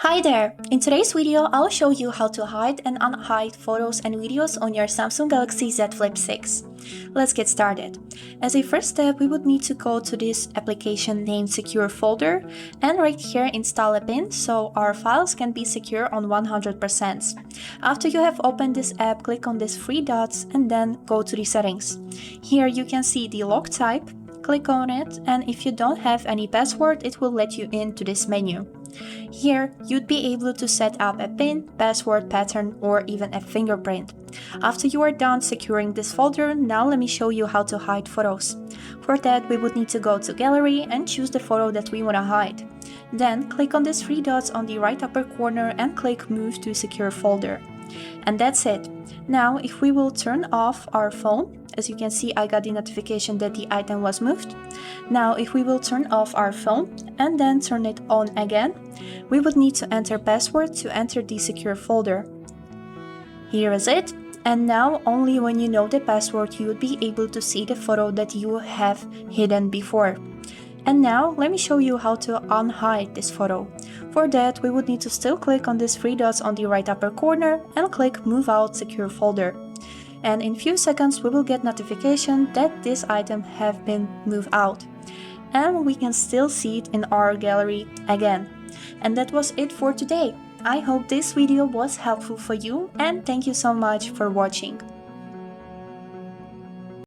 Hi there! In today's video, I'll show you how to hide and unhide photos and videos on your Samsung Galaxy Z Flip 6. Let's get started. As a first step, we would need to go to this application named Secure Folder and right here install a pin so our files can be secure on 100%. After you have opened this app, click on these three dots and then go to the settings. Here you can see the lock type, click on it, and if you don't have any password, it will let you into this menu. Here, you'd be able to set up a PIN, password, pattern, or even a fingerprint. After you are done securing this folder, now let me show you how to hide photos. For that, we would need to go to Gallery and choose the photo that we want to hide. Then, click on these three dots on the right upper corner and click Move to Secure Folder. And that's it. Now, if we will turn off our phone, as you can see, I got the notification that the item was moved. Now, if we will turn off our phone and then turn it on again, we would need to enter password to enter the secure folder. Here is it. And now, only when you know the password, you would be able to see the photo that you have hidden before. And now, let me show you how to unhide this photo. For that, we would need to still click on these three dots on the right upper corner and click Move Out Secure Folder. And in few seconds, we will get notification that this item have been moved out. And we can still see it in our gallery again. And that was it for today. I hope this video was helpful for you and thank you so much for watching.